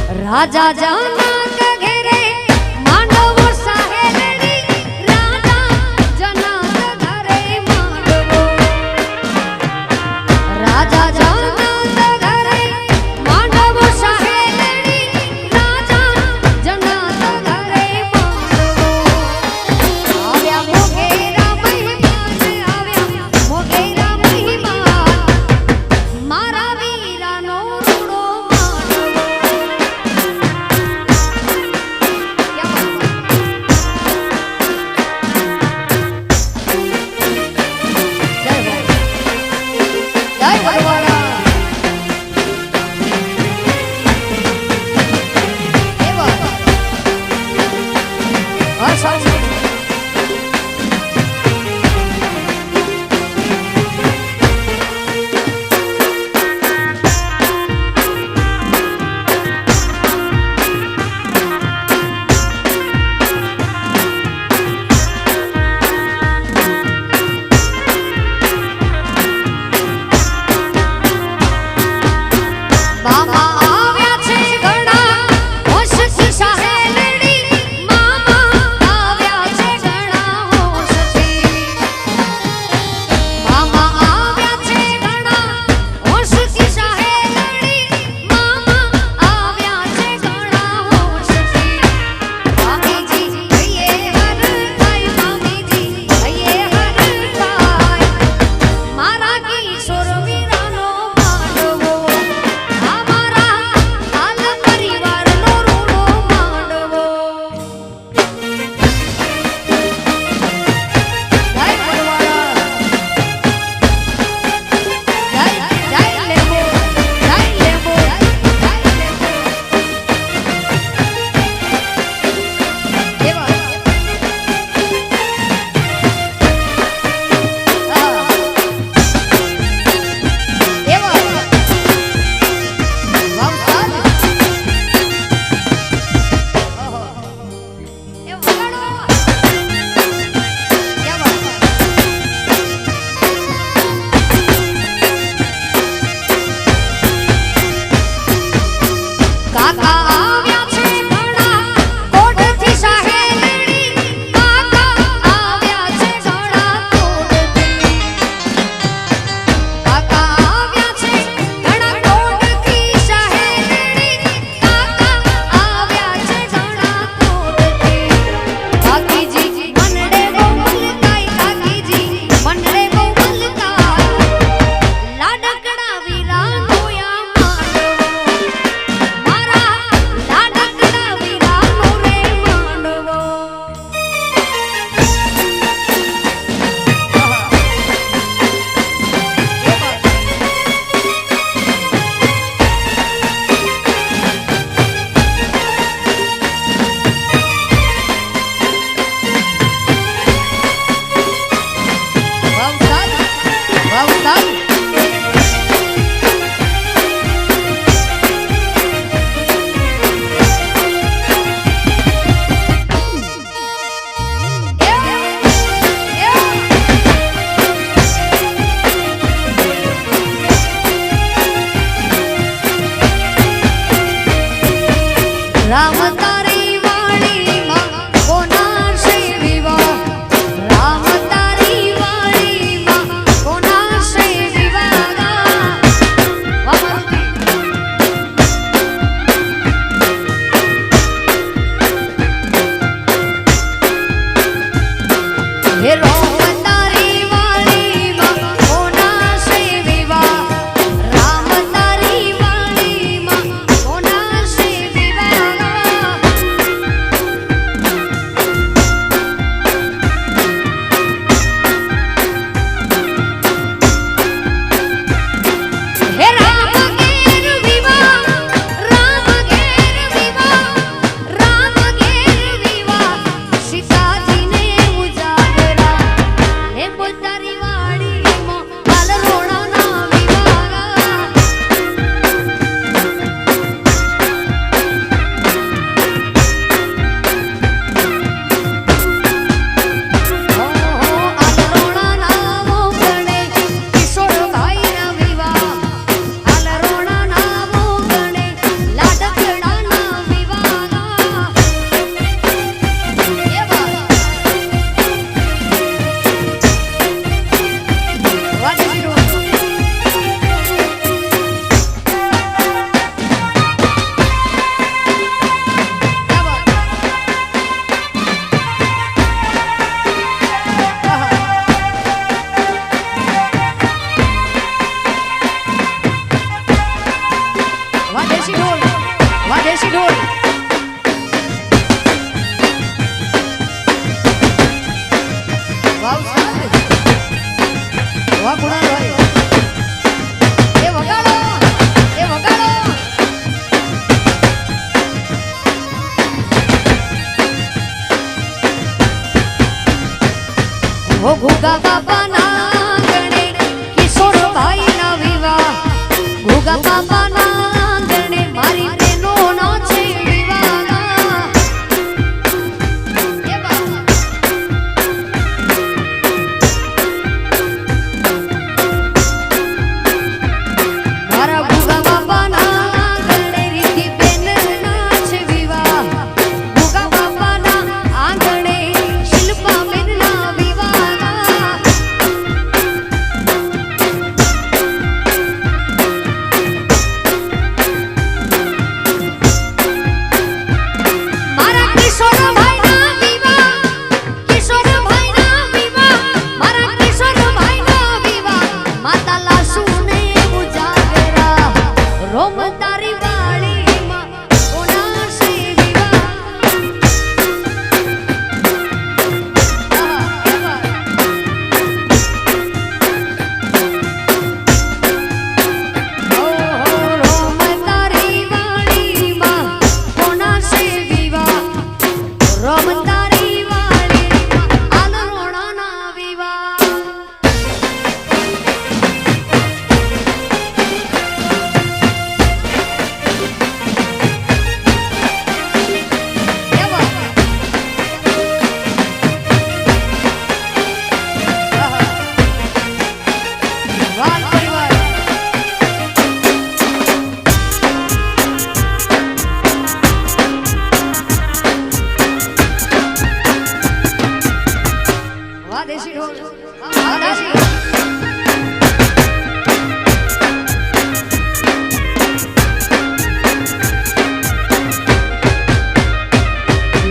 राजा जनक घेरे मांडवो सहेलड़ी राजा जनक घरे मांडवो राजा जनक घरे मांडवो सहेलड़ी राजा जनक घरे मांडवो आव्या मोगेरा महिमान आव्या मोगेरा महिमान मारा वीरानो रूड़ो ભોગા બાપાના આંગણે કિશોરભાઈના વિવાહ ભોગા બાપાના આંગણે મારી બહેનોનો છે વિવાહ એ બાપા મારા ભોગા બાપાના આંગણે રીતિ બેનના છે વિવાહ ભોગા બાપાના આંગણે શિલ્પા બેનના વિવાહ મારા કિશોરભાઈના વિવાહ કિશોરભાઈના વિવાહ મારા કિશોરભાઈના વિવાહ માતા લાસુને ઉજાગરા રોમ તારી વાળીમાં કોના છે વિવાહ રોમ તારી વાળીમાં કોના છે વિવાહ રોમ તારી વાળીમાં આલરોણાના વિવાહ વાહ પરિવાર વાહ દેશી ઢોલ વાહ દેશી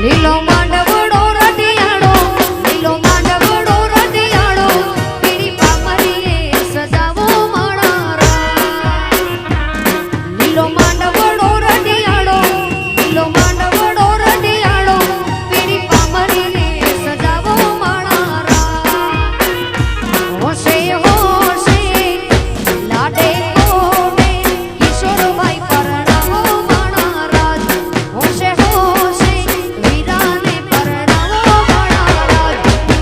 લીલો માંડવડો રઢિયાળો લીલો માંડવડો રઢિયાળો પીળી પામરીએ સજાવો માળા લીલો માંડવડો રઢિયાળો લીલો માંડવડો રઢિયાળો પીળી પામરીએ સજાવો માળા હોશે હોશે લાડે કોડે કિશોરભાઈ પરણાવો માળા રાજ હોશે હોશે વીરાને પરણાવો માળા રાજ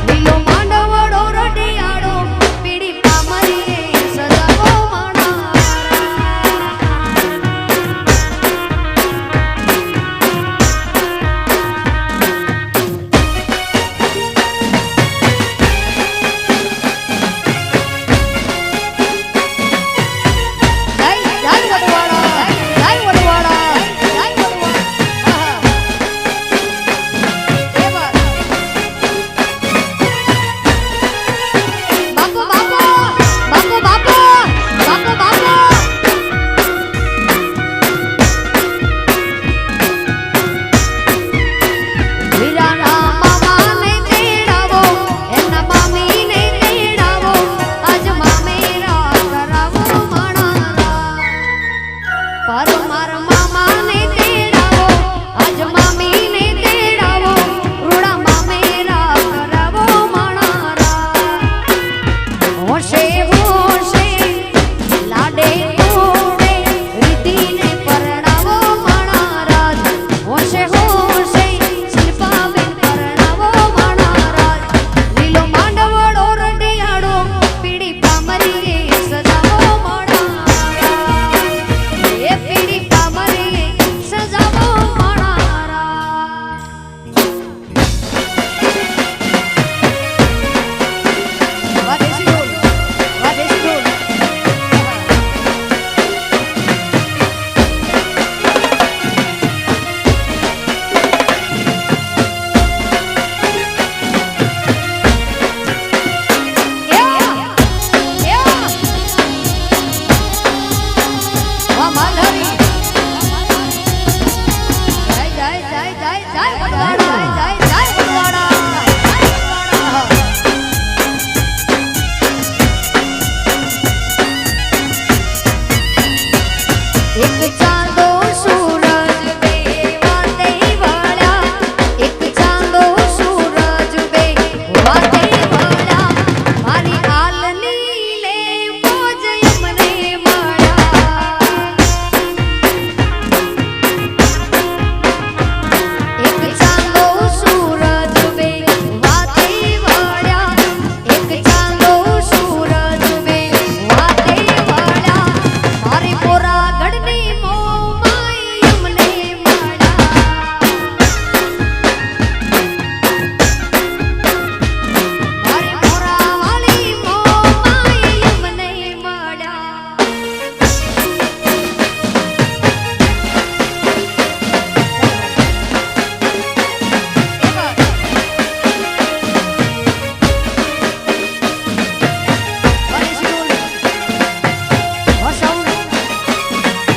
લીલો માંડવડો રઢિયાળો પીળી પામરીએ સજાવો માળા જય વડવાળા જય વડવાળા જય વડવાળા એ વાત બાપુ બાપુ બાપુ બાપુ બાપુ બાપુ વીરાના મામાને તેડાવો એના મામીને તેડાવો આજ મામેરા કરાવો માણા પર મારા મામાને તેડાવો આજ મામીને તેડાવો રૂડા મામેરા કરાવો માણા હોશે હોશે લાડે કોડે રીતિને પરણાવો માણા રાજ હોશે હોશે શિલ્પાબેન પરણાવો માણા રાજ લીલો માંડવડો રઢિયાળો પીળી પામરીએ સજાવો માણા રાજ એ પીળી પામરી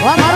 અમારો